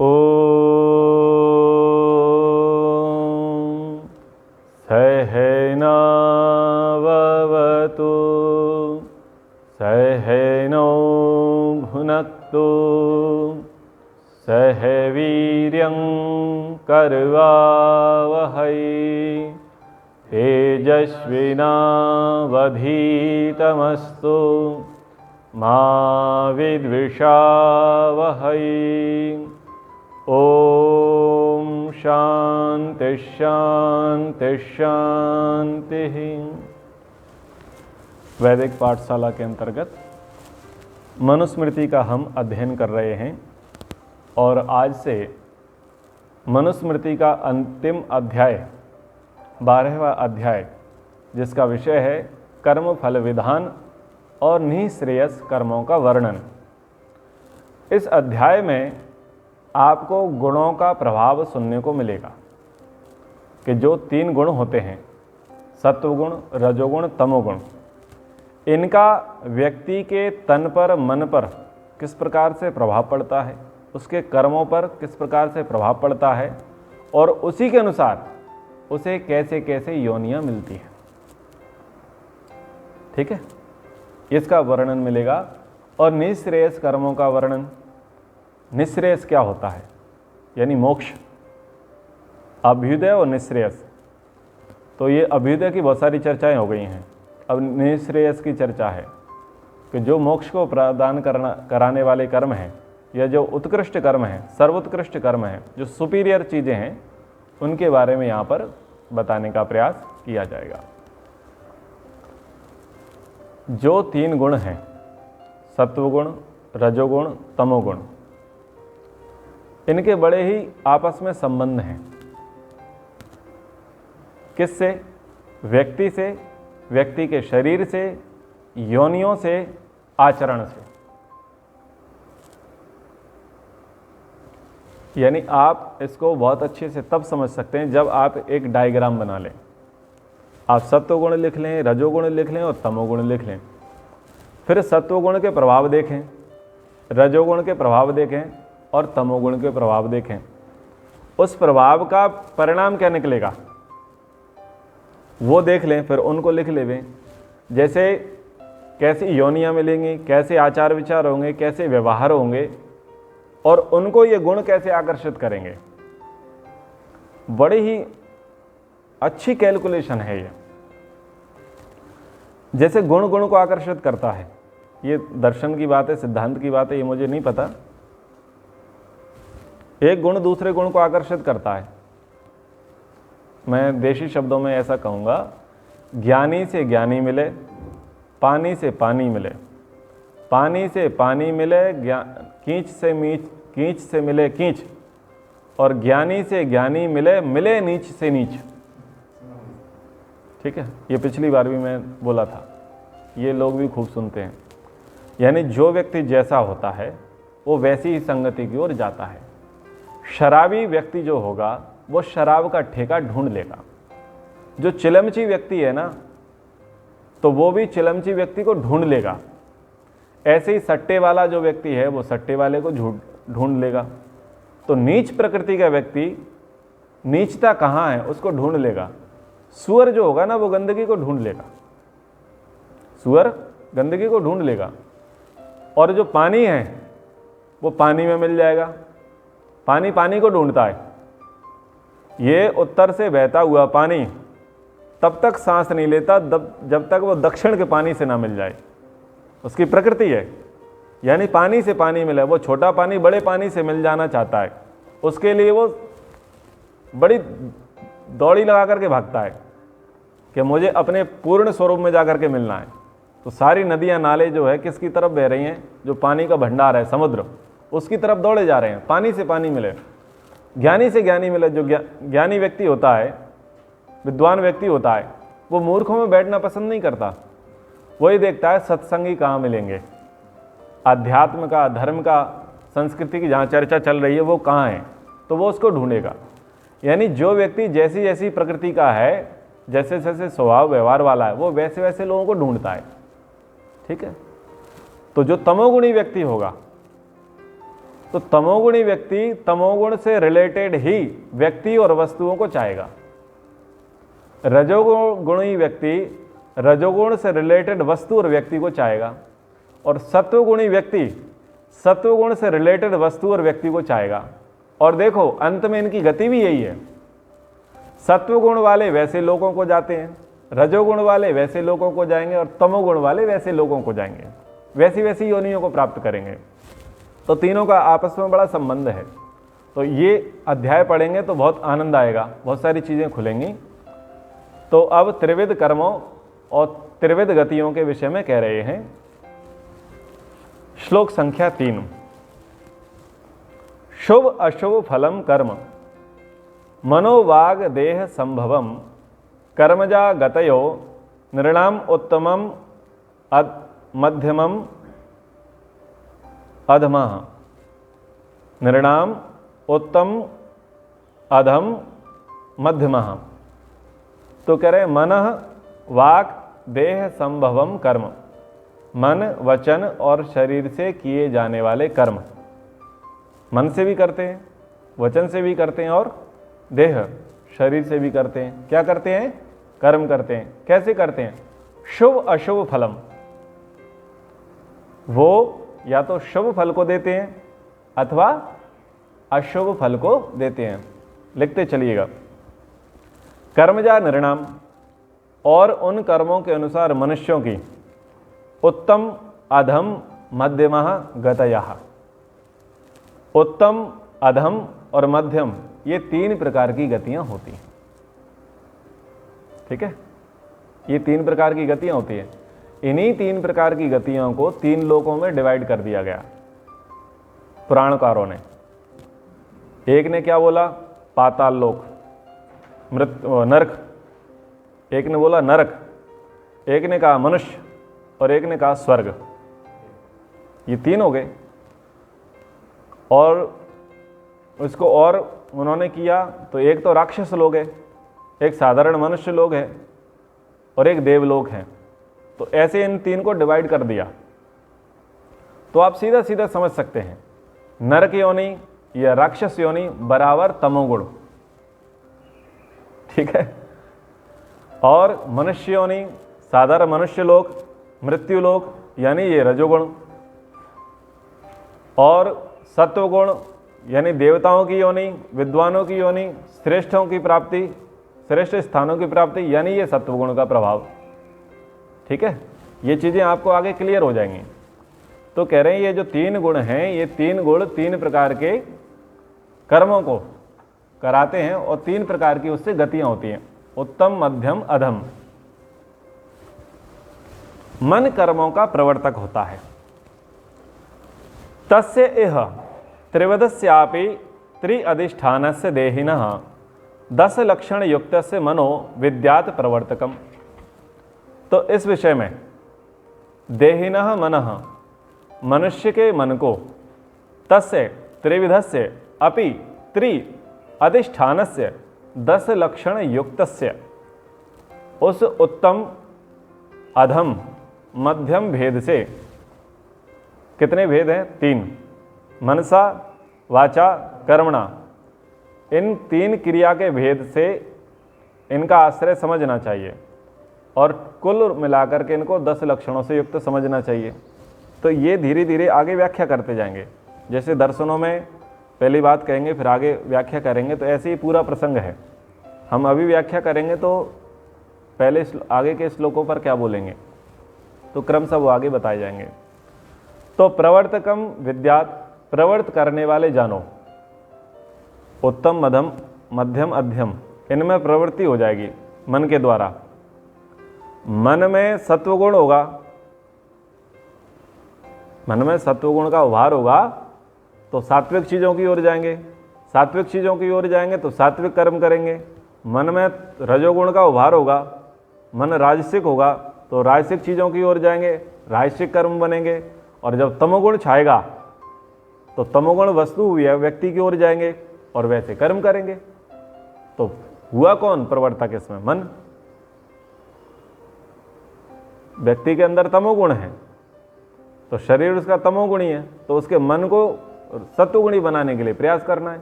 ॐ सहनवतु सहनौ भुनक्तु सह वीर्यं करवावहै तेजस्विनावधीतमस्तु मा विद्विषावहै। ओम शांति शांति शांति। वैदिक पाठशाला के अंतर्गत मनुस्मृति का हम अध्ययन कर रहे हैं और आज से मनुस्मृति का अंतिम अध्याय 12वां अध्याय, जिसका विषय है कर्म फल विधान और निःश्रेयस कर्मों का वर्णन। इस अध्याय में आपको गुणों का प्रभाव सुनने को मिलेगा कि जो 3 गुण होते हैं, सत्वगुण, रजोगुण, तमोगुण, इनका व्यक्ति के तन पर, मन पर किस प्रकार से प्रभाव पड़ता है, उसके कर्मों पर किस प्रकार से प्रभाव पड़ता है और उसी के अनुसार उसे कैसे कैसे योनियां मिलती हैं। ठीक है, इसका वर्णन मिलेगा। और निःश्रेयस कर्मों का वर्णन। निःश्रेयस क्या होता है, यानी मोक्ष, अभ्युदय और निःश्रेयस। तो ये अभ्युदय की बहुत सारी चर्चाएं हो गई हैं, अब निःश्रेयस की चर्चा है कि जो मोक्ष को प्रदान कराने वाले कर्म हैं, या जो उत्कृष्ट कर्म हैं, सर्वोत्कृष्ट कर्म हैं, जो सुपीरियर चीज़ें हैं, उनके बारे में यहाँ पर बताने का प्रयास किया जाएगा। जो 3 गुण हैं, सत्वगुण, रजोगुण, तमोगुण, इनके बड़े ही आपस में संबंध हैं। किससे? व्यक्ति से, व्यक्ति के शरीर से, योनियों से, आचरण से। यानी आप इसको बहुत अच्छे से तब समझ सकते हैं जब आप एक डायग्राम बना लें। आप सत्वगुण लिख लें, रजोगुण लिख लें और तमोगुण लिख लें। फिर सत्वगुण के प्रभाव देखें, रजोगुण के प्रभाव देखें और तमोगुण के प्रभाव देखें। उस प्रभाव का परिणाम क्या निकलेगा वो देख लें, फिर उनको लिख लें। जैसे कैसी योनियां मिलेंगी, कैसे आचार विचार होंगे, कैसे व्यवहार होंगे और उनको ये गुण कैसे आकर्षित करेंगे। बड़ी ही अच्छी कैलकुलेशन है ये। जैसे गुण गुण को आकर्षित करता है, ये दर्शन की बात है, सिद्धांत की बात है, ये मुझे नहीं पता। एक गुण दूसरे गुण को आकर्षित करता है। मैं देशी शब्दों में ऐसा कहूँगा, ज्ञानी से ज्ञानी मिले, पानी से पानी मिले, पानी से पानी मिले, कींच से मिले कींच, और ज्ञानी से ज्ञानी मिले, मिले नीच से नीच। ठीक है, ये पिछली बार भी मैं बोला था, ये लोग भी खूब सुनते हैं। यानी जो व्यक्ति जैसा होता है वो वैसी ही संगति की ओर जाता है। शराबी व्यक्ति जो होगा वो शराब का ठेका ढूंढ लेगा। जो चिलमची व्यक्ति है ना, तो वो भी चिलमची व्यक्ति को ढूंढ लेगा। ऐसे ही सट्टे वाला जो व्यक्ति है वो सट्टे वाले को ढूंढ लेगा। तो नीच प्रकृति का व्यक्ति नीचता कहाँ है उसको ढूंढ लेगा। सुअर जो होगा ना वो गंदगी को ढूंढ लेगा, सुअर गंदगी को ढूंढ लेगा। और जो पानी है वो पानी में मिल जाएगा, पानी पानी को ढूंढता है। ये उत्तर से बहता हुआ पानी तब तक सांस नहीं लेता जब तक वो दक्षिण के पानी से ना मिल जाए। उसकी प्रकृति है। यानी पानी से पानी मिले, वो छोटा पानी बड़े पानी से मिल जाना चाहता है, उसके लिए वो बड़ी दौड़ी लगा करके भागता है कि मुझे अपने पूर्ण स्वरूप में जाकर के मिलना है। तो सारी नदियां नाले जो है किसकी तरफ बह रही हैं? जो पानी का भंडार है, समुद्र, उसकी तरफ दौड़े जा रहे हैं। पानी से पानी मिले, ज्ञानी से ज्ञानी मिले। जो ज्ञानी व्यक्ति होता है, विद्वान व्यक्ति होता है, वो मूर्खों में बैठना पसंद नहीं करता। वही देखता है सत्संगी कहाँ मिलेंगे, अध्यात्म का, धर्म का, संस्कृति की जहाँ चर्चा चल रही है वो कहाँ है, तो वो उसको ढूंढेगा। यानी जो व्यक्ति जैसी जैसी प्रकृति का है, जैसे जैसे स्वभाव व्यवहार वाला है, वो वैसे वैसे लोगों को ढूंढता है। ठीक है। तो जो तमोगुणी व्यक्ति होगा तो तमोगुणी व्यक्ति तमोगुण से रिलेटेड ही व्यक्ति और वस्तुओं को चाहेगा। रजोगुणी व्यक्ति रजोगुण से रिलेटेड वस्तु और व्यक्ति को चाहेगा, और सत्वगुणी व्यक्ति सत्वगुण से रिलेटेड वस्तु और व्यक्ति को चाहेगा। और देखो अंत में इनकी गति भी यही है, सत्वगुण वाले वैसे लोगों को जाते हैं, रजोगुण वाले वैसे लोगों को जाएंगे, और तमोगुण वाले वैसे लोगों को जाएंगे, वैसी वैसी योनियों को प्राप्त करेंगे। तो तीनों का आपस में बड़ा संबंध है। तो ये अध्याय पढ़ेंगे तो बहुत आनंद आएगा, बहुत सारी चीज़ें खुलेंगी। तो अब त्रिविध कर्मों और त्रिविध गतियों के विषय में कह रहे हैं। श्लोक संख्या 3। शुभ अशुभ फलम कर्म मनोवाग देह संभवम कर्मजा गतयो नृणाम उत्तमम मध्यमम अधमः। नृणाम उत्तम अधम मध्यमः। तो कह रहे मनः वाक देह संभवम कर्म, मन वचन और शरीर से किए जाने वाले कर्म। मन से भी करते हैं, वचन से भी करते हैं, और देह शरीर से भी करते हैं। क्या करते हैं? कर्म करते हैं। कैसे करते हैं? शुभ अशुभ फलम, वो या तो शुभ फल को देते हैं अथवा अशुभ फल को देते हैं। लिखते चलिएगा। कर्मजा निर्णाम, और उन कर्मों के अनुसार मनुष्यों की उत्तम अधम मध्यमः गतयः। उत्तम अधम और मध्यम ये 3 प्रकार की गतियां होती हैं। ठीक है, ये 3 प्रकार की गतियां होती हैं। इन्हीं 3 प्रकार की गतियों को 3 लोकों में डिवाइड कर दिया गया पुराणकारों ने। एक ने क्या बोला? पाताल लोक, नरक। एक ने बोला नरक, एक ने कहा मनुष्य, और एक ने कहा स्वर्ग। ये 3 हो गए। और उसको और उन्होंने किया तो एक तो राक्षस लोग है, एक साधारण मनुष्य लोग है, और एक देवलोक है। तो ऐसे इन 3 को डिवाइड कर दिया। तो आप सीधा सीधा समझ सकते हैं, नरक योनि या राक्षस योनि बराबर तमोगुण। ठीक है। और मनुष्य योनि साधारण मनुष्य लोक, मृत्यु लोक यानी ये रजोगुण, और सत्वगुण यानी देवताओं की योनि, विद्वानों की योनि, श्रेष्ठों की प्राप्ति, श्रेष्ठ स्थानों की प्राप्ति, यानी ये सत्वगुण का प्रभाव। ठीक है, ये चीज़ें आपको आगे क्लियर हो जाएंगी। तो कह रहे हैं ये जो 3 गुण हैं, ये 3 गुण 3 प्रकार के कर्मों को कराते हैं, और 3 प्रकार की उससे गतियां होती हैं, उत्तम मध्यम अधम। मन कर्मों का प्रवर्तक होता है। तस्य इह त्रिवदस्यापि त्रिअधिष्ठानस्य देहिनः 10 लक्षण युक्तस्य मनो विद्यात् प्रवर्तकम। तो इस विषय में देहिनः मनः, मनुष्य के मन को, तस्य त्रिविधस्य अपि त्रि अधिष्ठानस्य 10 लक्षण युक्तस्य, उस उत्तम अधम मध्यम भेद से, कितने भेद हैं? 3। मनसा वाचा कर्मणा, इन 3 क्रिया के भेद से इनका आश्रय समझना चाहिए, और कुल मिलाकर के इनको 10 लक्षणों से युक्त समझना चाहिए। तो ये धीरे धीरे आगे व्याख्या करते जाएंगे। जैसे दर्शनों में पहली बात कहेंगे फिर आगे व्याख्या करेंगे, तो ऐसे ही पूरा प्रसंग है। हम अभी व्याख्या करेंगे तो पहले आगे के श्लोकों पर क्या बोलेंगे, तो क्रम सब आगे बताए जाएंगे। तो प्रवर्तकम विद्यात, प्रवर्त करने वाले जानो। उत्तम मध्यम मध्यम अध्यम, इनमें प्रवृत्ति हो जाएगी मन के द्वारा। मन में सत्वगुण होगा, मन में सत्वगुण का उभार होगा तो सात्विक चीज़ों की ओर जाएंगे, सात्विक चीज़ों की ओर जाएंगे तो सात्विक कर्म करेंगे। मन में रजोगुण का उभार होगा, मन राजसिक होगा तो राजसिक चीज़ों की ओर जाएंगे, राजसिक कर्म बनेंगे। और जब तमोगुण छाएगा तो तमोगुण वस्तु व्यक्ति की ओर जाएंगे और वैसे कर्म करेंगे। तो हुआ कौन प्रवर्तक इसमें? मन। व्यक्ति के अंदर तमोगुण है तो शरीर उसका तमोगुणी है, तो उसके मन को सत्वगुणी बनाने के लिए प्रयास करना है।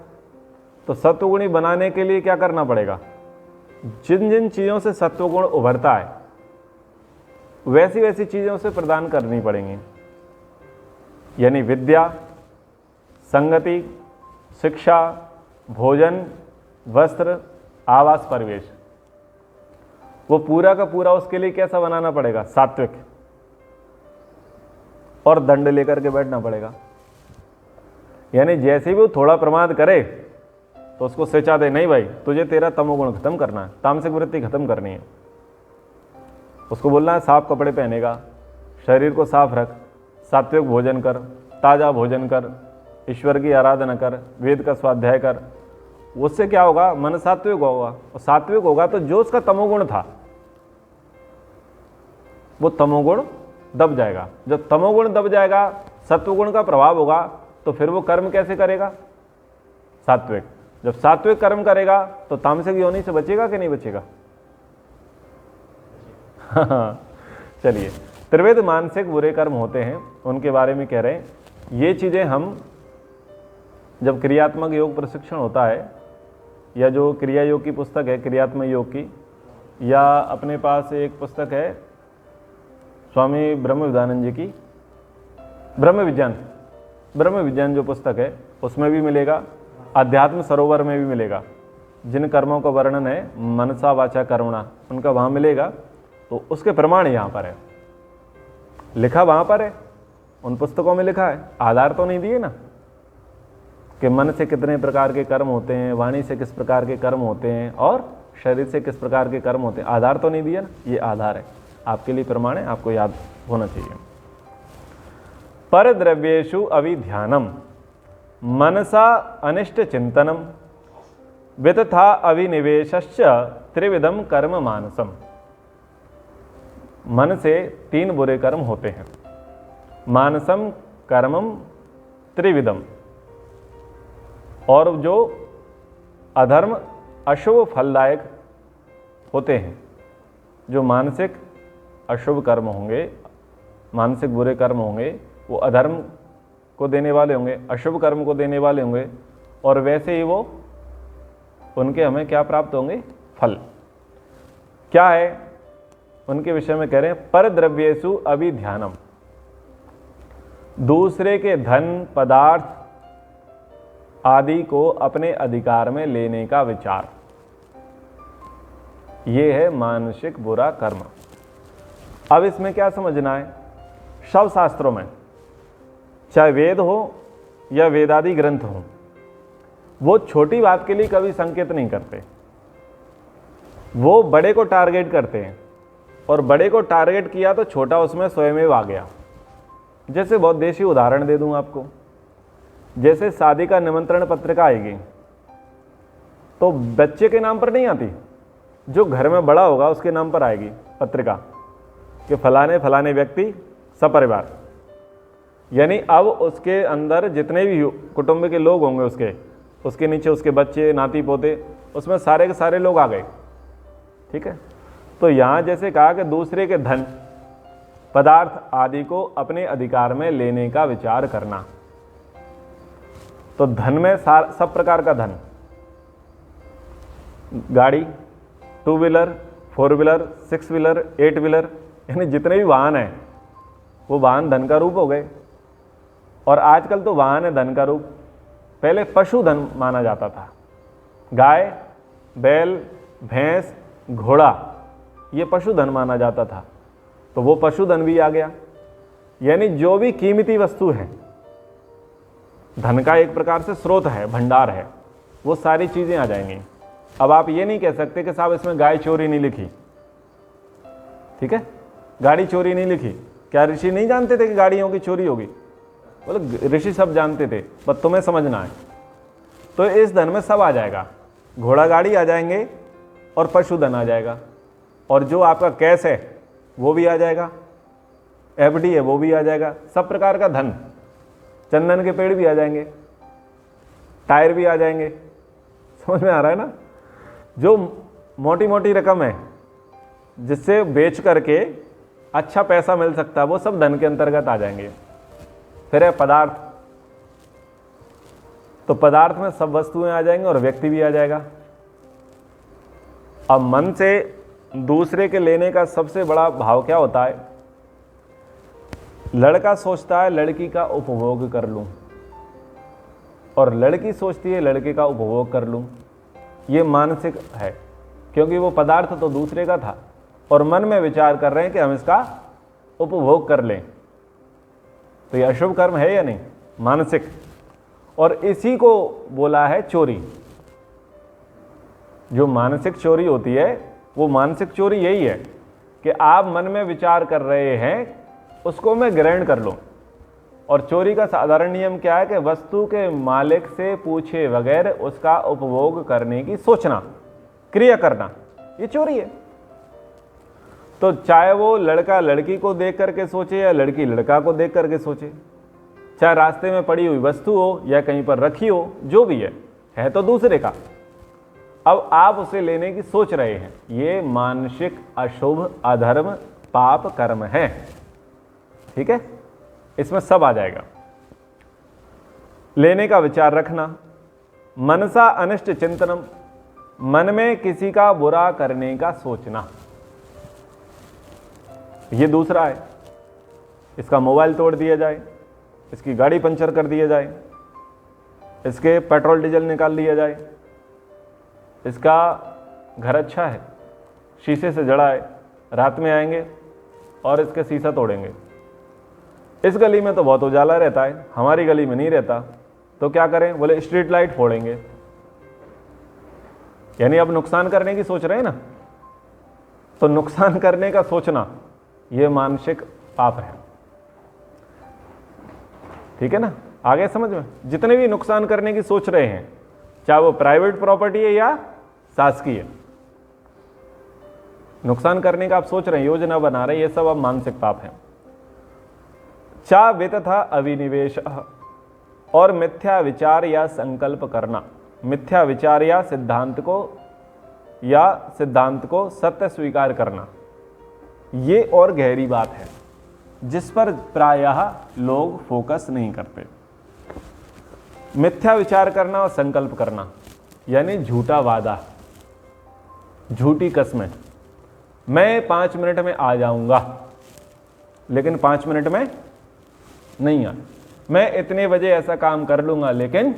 तो सत्वगुणी बनाने के लिए क्या करना पड़ेगा? जिन जिन चीज़ों से सत्वगुण उभरता है वैसी वैसी चीज़ों से प्रदान करनी पड़ेंगी, यानी विद्या, संगति, शिक्षा, भोजन, वस्त्र, आवास, परिवेश, वो पूरा का पूरा उसके लिए कैसा बनाना पड़ेगा? सात्विक। और दंड लेकर के बैठना पड़ेगा, यानी जैसे भी वो थोड़ा प्रमाद करे तो उसको सिचा दे, नहीं भाई तुझे तेरा तमोगुण खत्म करना है, तामसिक वृत्ति खत्म करनी है। उसको बोलना है साफ कपड़े पहनेगा, शरीर को साफ रख, सात्विक भोजन कर, ताज़ा भोजन कर, ईश्वर की आराधना कर, वेद का स्वाध्याय कर। उससे क्या होगा? मन सात्विक होगा, और सात्विक होगा तो जो उसका तमोगुण था वो तमोगुण दब जाएगा। जब तमोगुण दब जाएगा, सत्वगुण का प्रभाव होगा, तो फिर वो कर्म कैसे करेगा? सात्विक। जब सात्विक कर्म करेगा तो तामसिक योनि से बचेगा कि नहीं बचेगा? चलिए, त्रिविध मानसिक बुरे कर्म होते हैं, उनके बारे में कह रहे हैं। ये चीज़ें हम जब क्रियात्मक योग प्रशिक्षण होता है, या जो क्रिया योग की पुस्तक है क्रियात्मक योग की, या अपने पास एक पुस्तक है स्वामी ब्रह्म विद्यानंद जी की ब्रह्म विज्ञान जो पुस्तक है उसमें भी मिलेगा, अध्यात्म सरोवर में भी मिलेगा। जिन कर्मों का वर्णन है मनसा वाचा कर्मणा, उनका वहाँ मिलेगा। तो उसके प्रमाण यहाँ पर है, लिखा वहाँ पर है, उन पुस्तकों में लिखा है। आधार तो नहीं दिए ना कि मन से कितने प्रकार के कर्म होते हैं, वाणी से किस प्रकार के कर्म होते हैं, और शरीर से किस प्रकार के कर्म होते हैं। आधार तो नहीं दिया ना, ये आधार है आपके लिए, प्रमाण है, आपको याद होना चाहिए। पर द्रव्येषु अविध्यानम मनसा अनिष्ट चिंतनम वितथा अविनिवेशश्च त्रिविधम कर्म मानसम। मन से 3 बुरे कर्म होते हैं, मानसम, कर्मम, त्रिविधम। और जो अधर्म अशुभ फलदायक होते हैं, जो मानसिक अशुभ कर्म होंगे, मानसिक बुरे कर्म होंगे, वो अधर्म को देने वाले होंगे, अशुभ कर्म को देने वाले होंगे, और वैसे ही वो उनके हमें क्या प्राप्त होंगे? फल। क्या है उनके विषय में कह रहे हैं? पर द्रव्येषु अभिध्यानम, दूसरे के धन, पदार्थ आदि को अपने अधिकार में लेने का विचार, ये है मानसिक बुरा कर्म। अब इसमें क्या समझना है? शव शास्त्रों में चाहे वेद हो या वेदादि ग्रंथ हो, वो छोटी बात के लिए कभी संकेत नहीं करते, वो बड़े को टारगेट करते हैं, और बड़े को टारगेट किया तो छोटा उसमें स्वयं आ गया। जैसे बहुत देशी उदाहरण दे दूं आपको, जैसे शादी का निमंत्रण पत्रिका आएगी तो बच्चे के नाम पर नहीं आती, जो घर में बड़ा होगा उसके नाम पर आएगी पत्रिका कि फलाने फलाने व्यक्ति सपरिवार। यानी अब उसके अंदर जितने भी कुटुंब के लोग होंगे, उसके नीचे उसके बच्चे, नाती पोते, उसमें सारे के सारे लोग आ गए। ठीक है, तो यहाँ जैसे कहा कि दूसरे के धन, पदार्थ आदि को अपने अधिकार में लेने का विचार करना। तो धन में सब प्रकार का धन, गाड़ी, 2 व्हीलर, 4 व्हीलर, 6 व्हीलर, 8 व्हीलर, यानी जितने भी वाहन हैं वो वाहन धन का रूप हो गए। और आजकल तो वाहन है धन का रूप। पहले पशुधन माना जाता था, गाय, बैल, भैंस, घोड़ा, ये पशुधन माना जाता था। तो वो पशुधन भी आ गया, यानी जो भी कीमती वस्तु है, धन का एक प्रकार से स्रोत है, भंडार है, वो सारी चीज़ें आ जाएंगी। अब आप ये नहीं कह सकते कि साहब इसमें गाय चोरी नहीं लिखी, ठीक है, गाड़ी चोरी नहीं लिखी। क्या ऋषि नहीं जानते थे कि गाड़ियों की चोरी होगी? बोले ऋषि सब जानते थे, पर तुम्हें समझना है। तो इस धन में सब आ जाएगा, घोड़ा गाड़ी आ जाएंगे और पशुधन आ जाएगा, और जो आपका कैश है वो भी आ जाएगा, एफडी है वो भी आ जाएगा, सब प्रकार का धन, चंदन के पेड़ भी आ जाएंगे, टायर भी आ जाएंगे। समझ में आ रहा है ना? जो मोटी मोटी रकम है जिससे बेच करके अच्छा पैसा मिल सकता है, वो सब धन के अंतर्गत आ जाएंगे। फिर है पदार्थ, तो पदार्थ में सब वस्तुएं आ जाएंगी और व्यक्ति भी आ जाएगा। अब मन से दूसरे के लेने का सबसे बड़ा भाव क्या होता है? लड़का सोचता है लड़की का उपभोग कर लूं, और लड़की सोचती है लड़के का उपभोग कर लूं। ये मानसिक है, क्योंकि वो पदार्थ तो दूसरे का था और मन में विचार कर रहे हैं कि हम इसका उपभोग कर लें। तो ये अशुभ कर्म है या नहीं? मानसिक। और इसी को बोला है चोरी। जो मानसिक चोरी होती है वो मानसिक चोरी यही है कि आप मन में विचार कर रहे हैं, उसको मैं ग्रहण कर लूं। और चोरी का साधारण नियम क्या है कि वस्तु के मालिक से पूछे बगैर उसका उपभोग करने की सोचना, क्रिया करना, ये चोरी है। तो चाहे वो लड़का लड़की को देख करके सोचे या लड़की लड़का को देख करके सोचे, चाहे रास्ते में पड़ी हुई वस्तु हो या कहीं पर रखी हो, जो भी है तो दूसरे का। अब आप उसे लेने की सोच रहे हैं, ये मानसिक अशुभ अधर्म पाप कर्म है। ठीक है, इसमें सब आ जाएगा। लेने का विचार रखना, मनसा अनिष्ट चिंतनम, मन में किसी का बुरा करने का सोचना, ये दूसरा है। इसका मोबाइल तोड़ दिया जाए, इसकी गाड़ी पंचर कर दिया जाए, इसके पेट्रोल डीजल निकाल लिया जाए, इसका घर अच्छा है, शीशे से जड़ा है, रात में आएंगे और इसके शीशा तोड़ेंगे। इस गली में तो बहुत उजाला रहता है, हमारी गली में नहीं रहता, तो क्या करें? बोले स्ट्रीट लाइट फोड़ेंगे। यानी अब नुकसान करने की सोच रहे हैं ना, तो नुकसान करने का सोचना यह मानसिक पाप है। ठीक है ना? आगे समझ में? जितने भी नुकसान करने की सोच रहे हैं, चाहे वो प्राइवेट प्रॉपर्टी है या शासकीय, नुकसान करने का आप सोच रहे हैं, योजना बना रहे हैं, ये सब अब मानसिक पाप है। चा वितथा अविनिवेश, और मिथ्या विचार या संकल्प करना, मिथ्या विचार या सिद्धांत को सत्य स्वीकार करना, ये और गहरी बात है जिस पर प्रायः लोग फोकस नहीं करते। मिथ्या विचार करना और संकल्प करना यानी झूठा वादा, झूठी कस्में। मैं 5 मिनट में आ जाऊंगा, लेकिन 5 मिनट में नहीं आया। मैं इतने बजे ऐसा काम कर लूंगा, लेकिन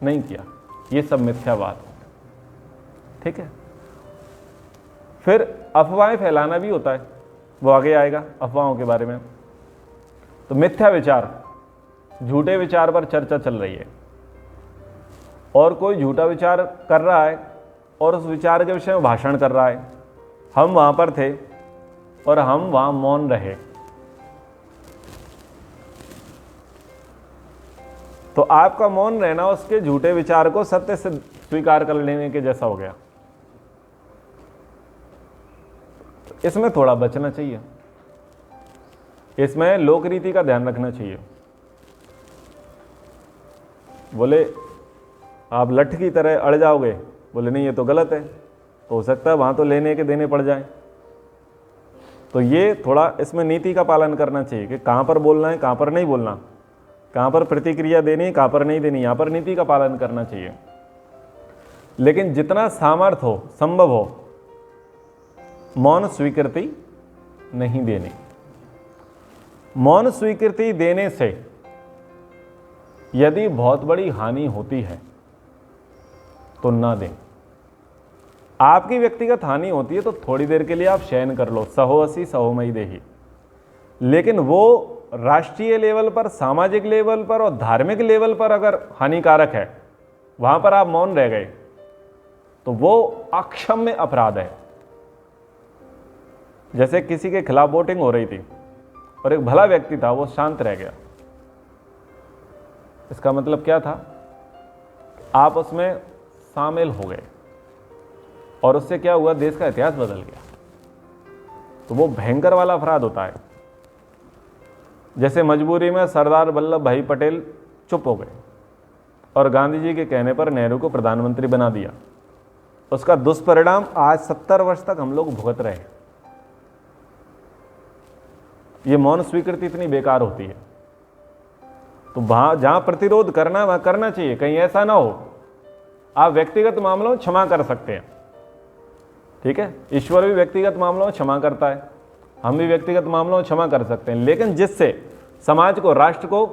नहीं किया। ये सब मिथ्यावाद। ठीक है। फिर अफवाहें फैलाना भी होता है, वो आगे आएगा अफवाहों के बारे में। तो मिथ्या विचार, झूठे विचार पर चर्चा चल रही है, और कोई झूठा विचार कर रहा है और उस विचार के विषय में भाषण कर रहा है। हम वहां पर थे और हम वहां मौन रहे, तो आपका मौन रहना उसके झूठे विचार को सत्य से स्वीकार कर लेने के जैसा हो गया। इसमें थोड़ा बचना चाहिए, इसमें लोक रीति का ध्यान रखना चाहिए। बोले आप लठ की तरह अड़ जाओगे, बोले नहीं ये तो गलत है, तो हो सकता है वहां तो लेने के देने पड़ जाए। तो ये थोड़ा इसमें नीति का पालन करना चाहिए कि कहां पर बोलना है, कहां पर नहीं बोलना, कहां पर प्रतिक्रिया देनी, कहां पर नहीं देनी, यहां पर नीति का पालन करना चाहिए। लेकिन जितना सामर्थ्य हो, संभव हो, मौन स्वीकृति नहीं देनी। मौन स्वीकृति देने से यदि बहुत बड़ी हानि होती है तो ना दें। आपकी व्यक्तिगत हानि होती है तो थोड़ी देर के लिए आप शयन कर लो, सहोसी सहोमयी देही। लेकिन वो राष्ट्रीय लेवल पर, सामाजिक लेवल पर और धार्मिक लेवल पर अगर हानिकारक है, वहां पर आप मौन रह गए तो वो अक्षम्य अपराध है। जैसे किसी के खिलाफ वोटिंग हो रही थी और एक भला व्यक्ति था, वो शांत रह गया। इसका मतलब क्या था? आप उसमें शामिल हो गए और उससे क्या हुआ? देश का इतिहास बदल गया। तो वो भयंकर वाला अपराध होता है। जैसे मजबूरी में सरदार वल्लभ भाई पटेल चुप हो गए और गांधी जी के कहने पर नेहरू को प्रधानमंत्री बना दिया। उसका दुष्परिणाम आज 70 वर्ष तक हम लोग भुगत रहे हैं। ये मौन स्वीकृति इतनी बेकार होती है। तो वहाँ जहाँ प्रतिरोध करना है वहाँ करना चाहिए, कहीं ऐसा ना हो। आप व्यक्तिगत मामलों में क्षमा कर सकते हैं, ठीक है, ईश्वर भी व्यक्तिगत मामलों में क्षमा करता है, हम भी व्यक्तिगत मामलों में क्षमा कर सकते हैं, लेकिन जिससे समाज को, राष्ट्र को,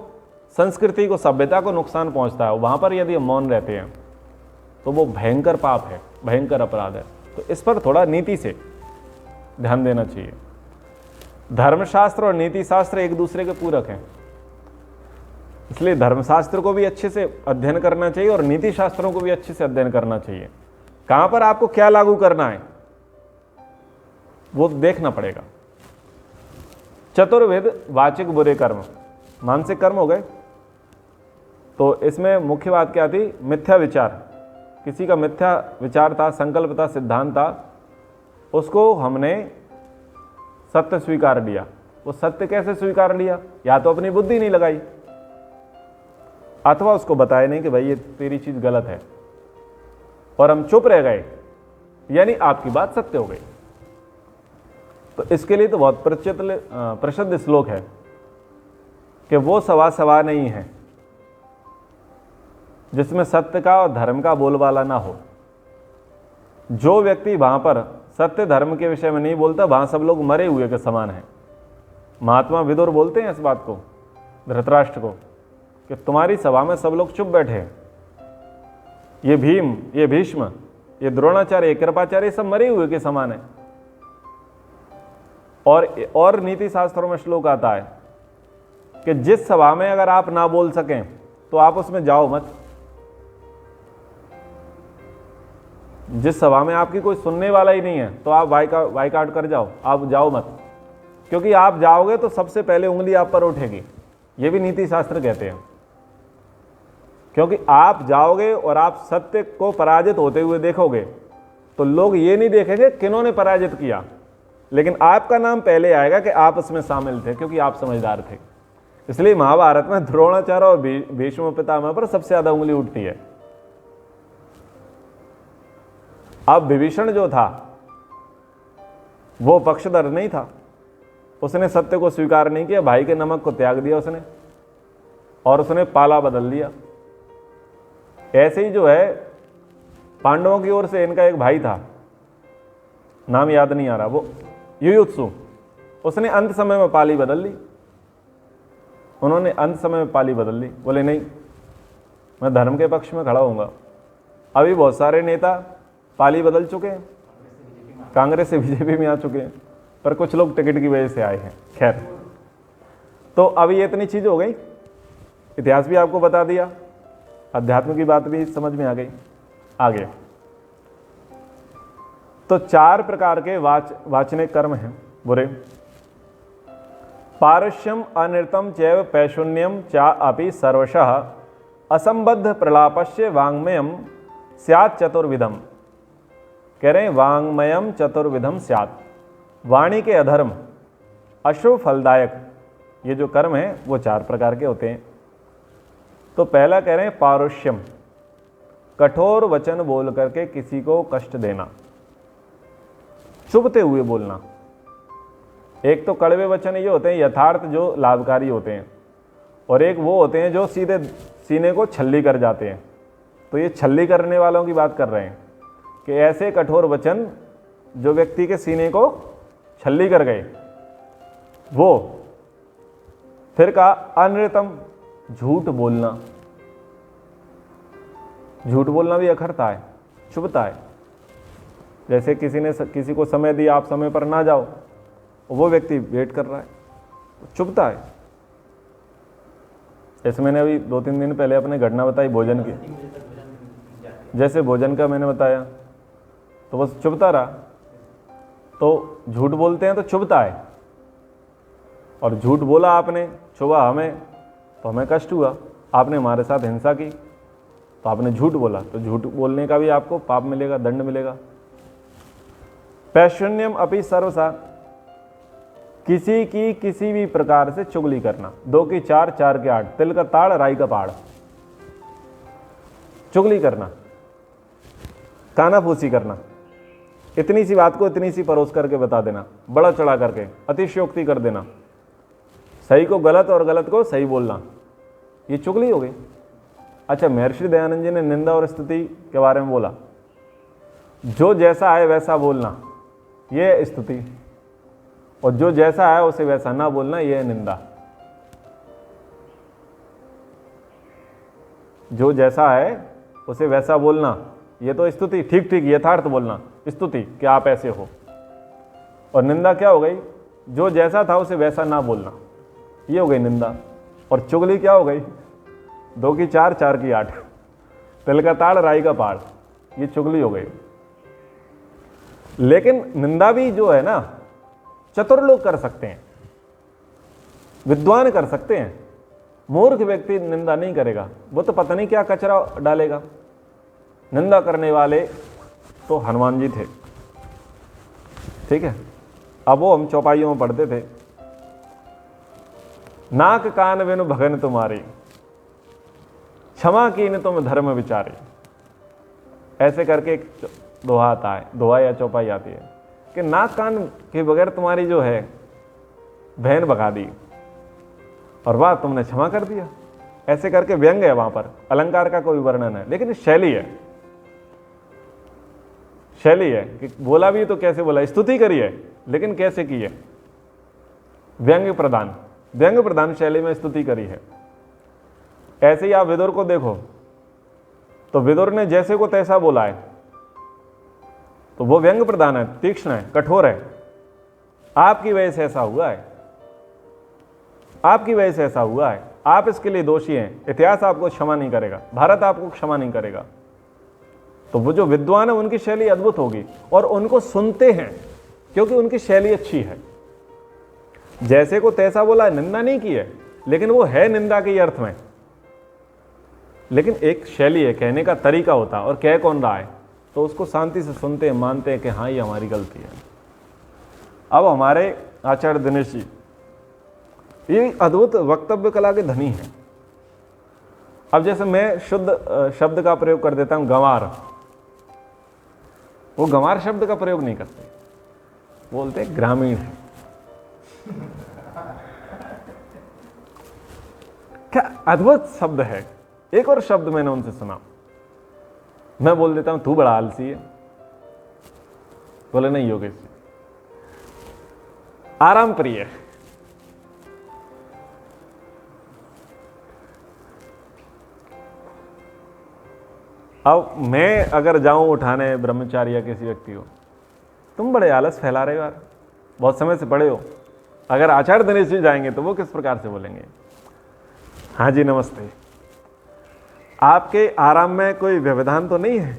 संस्कृति को, सभ्यता को नुकसान पहुंचता है, वहां पर यदि हम मौन रहते हैं तो वो भयंकर पाप है, भयंकर अपराध है। तो इस पर थोड़ा नीति से ध्यान देना चाहिए। धर्मशास्त्र और नीति शास्त्र एक दूसरे के पूरक हैं, इसलिए धर्मशास्त्र को भी अच्छे से अध्ययन करना चाहिए और नीति शास्त्रों को भी अच्छे से अध्ययन करना चाहिए। कहां पर आपको क्या लागू करना है वो देखना पड़ेगा। चतुर्विध वाचिक बुरे कर्म, मानसिक कर्म हो गए। तो इसमें मुख्य बात क्या थी? मिथ्या विचार। किसी का मिथ्या विचार था, संकल्प था, सिद्धांत था, उसको हमने सत्य स्वीकार लिया। वो सत्य कैसे स्वीकार लिया? या तो अपनी बुद्धि नहीं लगाई, अथवा उसको बताया नहीं कि भाई ये तेरी चीज गलत है, और हम चुप रह गए, यानी आपकी बात सत्य हो गई। तो इसके लिए तो बहुत प्रसिद्ध श्लोक है कि वो सवा सवा नहीं है जिसमें सत्य का और धर्म का बोलबाला ना हो। जो व्यक्ति वहां पर सत्य धर्म के विषय में नहीं बोलता, वहां सब लोग मरे हुए के समान हैं। महात्मा विदुर बोलते हैं इस बात को धृतराष्ट्र को कि तुम्हारी सभा में सब लोग चुप बैठे हैं, ये भीम, ये भीष्म, ये द्रोणाचार्य, ये कृपाचार्य, सब मरे हुए के समान है। और नीति शास्त्रों में श्लोक आता है कि जिस सभा में अगर आप ना बोल सकें तो आप उसमें जाओ मत। जिस सभा में आपकी कोई सुनने वाला ही नहीं है तो आप बाइकआउट कर जाओ, आप जाओ मत, क्योंकि आप जाओगे तो सबसे पहले उंगली आप पर उठेगी। ये भी नीति शास्त्र कहते हैं, क्योंकि आप जाओगे और आप सत्य को पराजित होते हुए देखोगे तो लोग ये नहीं देखेंगे किन्होंने पराजित किया, लेकिन आपका नाम पहले आएगा कि आप उसमें शामिल थे, क्योंकि आप समझदार थे। इसलिए महाभारत में द्रोणाचार्य और भीष्म पितामह पर सबसे ज्यादा उंगली उठती है। अब विभीषण जो था वो पक्षधर नहीं था, उसने सत्य को स्वीकार नहीं किया, भाई के नमक को त्याग दिया उसने, और उसने पाला बदल दिया। ऐसे ही जो है पांडवों की ओर से इनका एक भाई था, नाम याद नहीं आ रहा, वो युयुत्सु, उसने अंत समय में पाली बदल ली। उन्होंने अंत समय में पाली बदल ली, बोले नहीं मैं धर्म के पक्ष में खड़ा होऊंगा। अभी बहुत सारे नेता पाली बदल चुके हैं, कांग्रेस से बीजेपी में आ चुके हैं, पर कुछ लोग टिकट की वजह से आए हैं। खैर, तो अभी ये इतनी चीज हो गई, इतिहास भी आपको बता दिया, अध्यात्म की बात भी समझ में आ गई। आगे तो 4 प्रकार के वाचनिक कर्म हैं बुरे। पारुष्यम अनृतम चैव पैशून्यम चा अपि सर्वशः असंबद्ध प्रलापस्य वांग्मयम स्यात् चतुर्विधम। कह रहे हैं वांग्मयम चतुर्विधम स्यात्, वाणी के अधर्म, अशुभ फलदायक ये जो कर्म है वो 4 प्रकार के होते हैं। तो पहला कह रहे हैं पारुष्यम, कठोर वचन बोल करके किसी को कष्ट देना, चुभते हुए बोलना। एक तो कड़वे वचन ये होते हैं यथार्थ जो लाभकारी होते हैं, और एक वो होते हैं जो सीधे सीने को छल्ली कर जाते हैं। तो ये छल्ली करने वालों की बात कर रहे हैं कि ऐसे कठोर वचन जो व्यक्ति के सीने को छल्ली कर गए वो। फिर कहा अनृतम, झूठ बोलना। झूठ बोलना भी अखरता है, चुभता है। जैसे किसी ने किसी को समय दिया, आप समय पर ना जाओ, वो व्यक्ति वेट कर रहा है, चुभता है। जैसे मैंने अभी 2-3 दिन पहले अपने घटना बताई भोजन की, जैसे भोजन का मैंने बताया तो बस चुभता रहा। तो झूठ बोलते हैं तो चुभता है, और झूठ बोला आपने, चुभा हमें, तो हमें कष्ट हुआ। आपने हमारे साथ हिंसा की तो आपने झूठ बोला, तो झूठ बोलने का भी आपको पाप मिलेगा, दंड मिलेगा। पैशून्यम अपि सर्वसा, किसी की किसी भी प्रकार से चुगली करना। 2 की 4, 4 के 8, तिल का ताड़ राई का पाड़, चुगली करना, कानाफूसी करना, इतनी सी बात को इतनी सी परोस करके बता देना, बड़ा चढ़ा करके अतिशयोक्ति कर देना, सही को गलत और गलत को सही बोलना, ये चुगली हो गई। अच्छा, महर्षि दयानंद जी ने निंदा और स्तुति के बारे में बोला, जो जैसा आए वैसा बोलना ये है स्तुति, और जो जैसा आए उसे वैसा ना बोलना ये है निंदा। जो जैसा है उसे वैसा बोलना ये तो स्तुति, ठीक ठीक यथार्थ बोलना स्तुति कि आप ऐसे हो। और निंदा क्या हो गई? जो जैसा था उसे वैसा ना बोलना, ये हो गई निंदा। और चुगली क्या हो गई? 2 की 4, 4 की 8, तिल का ताड़ राई का पाड़, ये चुगली हो गई। लेकिन निंदा भी जो है ना, चतुर लोग कर सकते हैं, विद्वान कर सकते हैं। मूर्ख व्यक्ति निंदा नहीं करेगा, वो तो पता नहीं क्या कचरा डालेगा। निंदा करने वाले तो हनुमान जी थे, ठीक है। अब वो हम चौपाइयों में पढ़ते थे, नाक कान बिनु भगन तुम्हारी, क्षमा कीन तुम धर्म विचारी। ऐसे करके एक दोहा आता है, दोहा या चौपाई आती है कि नाक कान के बगैर तुम्हारी जो है बहन भगा दी और वाह तुमने क्षमा कर दिया। ऐसे करके व्यंग है, वहां पर अलंकार का कोई वर्णन है, लेकिन शैली है, शैली है कि बोला भी तो कैसे बोला, स्तुति करी है लेकिन कैसे की है, व्यंग प्रदान, व्यंग प्रदान शैली में स्तुति करी है। ऐसे ही आप विदुर को देखो तो विदुर ने जैसे को तैसा बोला है, तो वो व्यंग प्रदान है, तीक्ष्ण है, कठोर है। आपकी वजह से ऐसा हुआ है, आपकी वजह से ऐसा हुआ है, आप इसके लिए दोषी हैं, इतिहास आपको क्षमा नहीं करेगा, भारत आपको क्षमा नहीं करेगा। तो वो जो विद्वान है उनकी शैली अद्भुत होगी और उनको सुनते हैं क्योंकि उनकी शैली अच्छी है। जैसे को तैसा बोला, निंदा नहीं की है, लेकिन वो है निंदा के अर्थ में, लेकिन एक शैली है, कहने का तरीका होता है, और कह कौन रहा है तो उसको शांति से सुनते हैं, मानते हैं कि हाँ ये हमारी गलती है। अब हमारे आचार्य दिनेश जी ये अद्भुत वक्तव्य कला के धनी हैं। अब जैसे मैं शुद्ध शब्द का प्रयोग कर देता हूं गंवार, वो गंवार शब्द का प्रयोग नहीं करते, बोलते ग्रामीण है। क्या अद्भुत शब्द है। एक और शब्द मैंने उनसे सुना, मैं बोल देता हूं तू बड़ा आलसी है, बोले नहीं योगेश जी, आराम प्रिय है। अब मैं अगर जाऊं उठाने ब्रह्मचारी या किसी व्यक्ति को, तुम बड़े आलस फैला रहे हो यार, बहुत समय से पढ़े हो। अगर आचार्य दिनेश जी जाएंगे तो वो किस प्रकार से बोलेंगे, हाँ जी नमस्ते, आपके आराम में कोई व्यवधान तो नहीं है,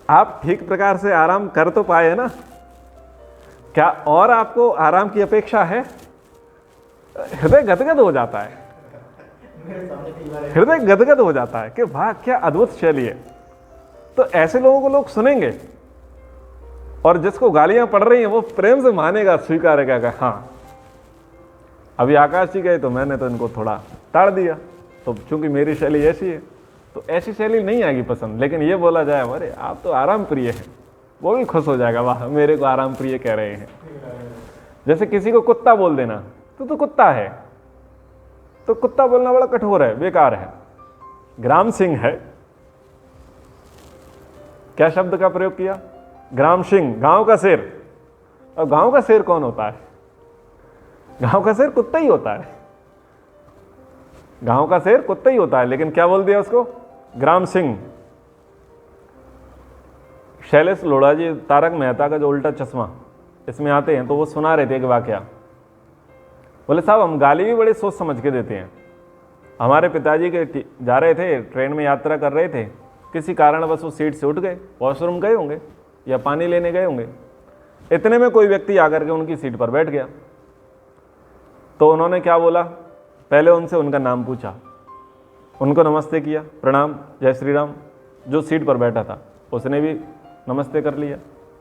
आप ठीक प्रकार से आराम कर तो पाए ना, क्या और आपको आराम की अपेक्षा है? हृदय गदगद हो जाता है, हृदय गदगद हो जाता है कि वाह क्या अद्भुत शैली है। तो ऐसे लोगों को लोग सुनेंगे, और जिसको गालियां पड़ रही हैं वो प्रेम से मानेगा, स्वीकारेगा कि हाँ। अभी आकाश जी गए तो मैंने तो इनको थोड़ा टाड़ दिया, तो चूंकि मेरी शैली ऐसी है तो ऐसी शैली नहीं आएगी पसंद। लेकिन ये बोला जाए अरे आप तो आराम प्रिय हैं, वो भी खुश हो जाएगा, वाह मेरे को आराम प्रिय कह रहे हैं। जैसे किसी को कुत्ता बोल देना, तो कुत्ता है, तो कुत्ता बोलना बड़ा कठोर है, बेकार है। ग्राम सिंह है, क्या शब्द का प्रयोग किया? ग्राम सिंह, गांव का शेर। अब गांव का शेर कौन होता है? गांव का शेर कुत्ता ही होता है, गांव का शेर कुत्ता ही होता है, लेकिन क्या बोल दिया उसको? ग्राम सिंह। शैलेश लोढ़ा जी तारक मेहता का जो उल्टा चश्मा इसमें आते हैं, तो वो सुना रहे थे एक वाकया। बोले साहब हम गाली भी बड़े सोच समझ के देते हैं। हमारे पिताजी के जा रहे थे, ट्रेन में यात्रा कर रहे थे, किसी कारणवश वो सीट से उठ गए, वॉशरूम गए होंगे या पानी लेने गए होंगे। इतने में कोई व्यक्ति आकर के उनकी सीट पर बैठ गया, तो उन्होंने क्या बोला, पहले उनसे उनका नाम पूछा, उनको नमस्ते किया, प्रणाम, जय श्री राम। जो सीट पर बैठा था उसने भी नमस्ते कर लिया।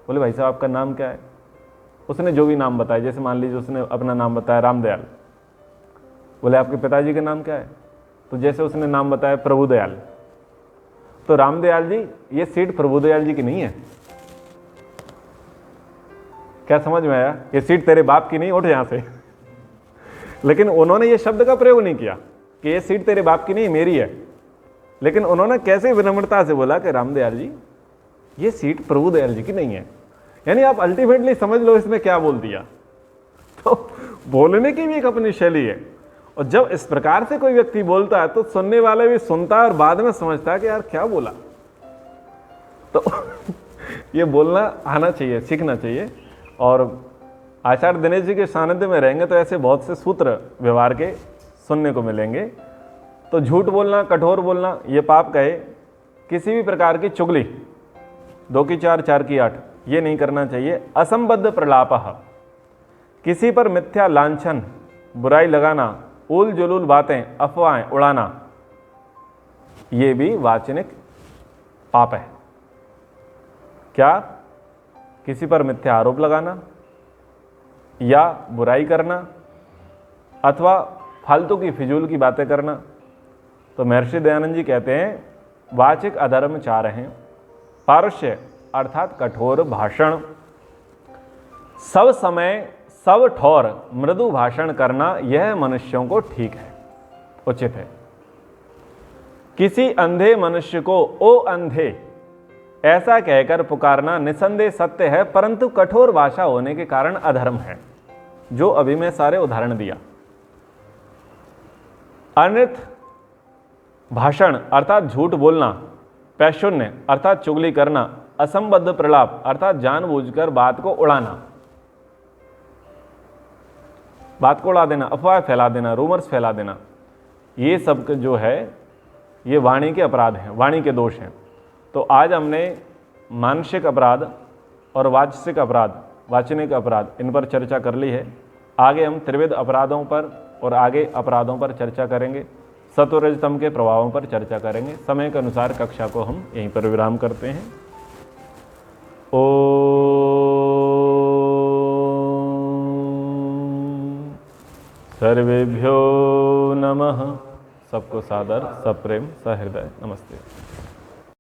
बोले भाई साहब आपका नाम क्या है? उसने जो भी नाम बताया, जैसे मान लीजिए उसने अपना नाम बताया रामदयाल। बोले आपके पिताजी का नाम क्या है? तो जैसे उसने नाम बताया प्रभुदयाल, तो रामदयाल जी ये सीट प्रभुदयाल जी की नहीं है। क्या समझ में आया? ये सीट तेरे बाप की नहीं, उठ यहां से। लेकिन उन्होंने ये शब्द का प्रयोग नहीं किया, कि ये सीट तेरे बाप की नहीं मेरी है, लेकिन उन्होंने कैसे विनम्रता से बोला कि रामदयाल जी ये सीट प्रभुदयाल जी की नहीं है। यानी आप अल्टीमेटली समझ लो इसने क्या बोल दिया। तो बोलने की भी एक अपनी शैली है, और जब इस प्रकार से कोई व्यक्ति बोलता है तो सुनने वाला भी सुनता है और बाद में समझता है कि यार क्या बोला। तो ये बोलना आना चाहिए, सीखना चाहिए। और आचार्य दिनेश जी के सानिध्य में रहेंगे तो ऐसे बहुत से सूत्र व्यवहार के सुनने को मिलेंगे। तो झूठ बोलना, कठोर बोलना ये पाप कहे, किसी भी प्रकार की चुगली, 2 की 4 4 की 8 ये नहीं करना चाहिए। असंबद्ध प्रलापः, किसी पर मिथ्या लांछन, बुराई लगाना, उल जुलूल बातें, अफवाहें उड़ाना, ये भी वाचनिक पाप है। क्या? किसी पर मिथ्या आरोप लगाना या बुराई करना अथवा फालतू की फिजूल की बातें करना। तो महर्षि दयानंद जी कहते हैं वाचिक अधर्म 4 हैं। पारुष्य अर्थात कठोर भाषण, सब समय सब ठोर मृदु भाषण करना, यह मनुष्यों को ठीक है, उचित है। किसी अंधे मनुष्य को ओ अंधे ऐसा कहकर पुकारना निसंदेह सत्य है, परंतु कठोर भाषा होने के कारण अधर्म है, जो अभी मैं सारे उदाहरण दिया। अनृत भाषण अर्थात झूठ बोलना, पैशून्य अर्थात चुगली करना, असंबद्ध प्रलाप अर्थात जानबूझकर बात को उड़ाना, बात को उड़ा देना, अफवाह फैला देना, रूमर्स फैला देना, ये सब जो है ये वाणी के अपराध हैं, वाणी के दोष हैं। तो आज हमने मानसिक अपराध और वाचसिक अपराध, वाचनिक अपराध, इन पर चर्चा कर ली है। आगे हम त्रिविध अपराधों पर और आगे अपराधों पर चर्चा करेंगे, सत्वरजतम के प्रभावों पर चर्चा करेंगे। समय के अनुसार कक्षा को हम यहीं पर विराम करते हैं। सर्वेभ्यो नमः। सबको सादर, सप्रेम, सहृदय नमस्ते।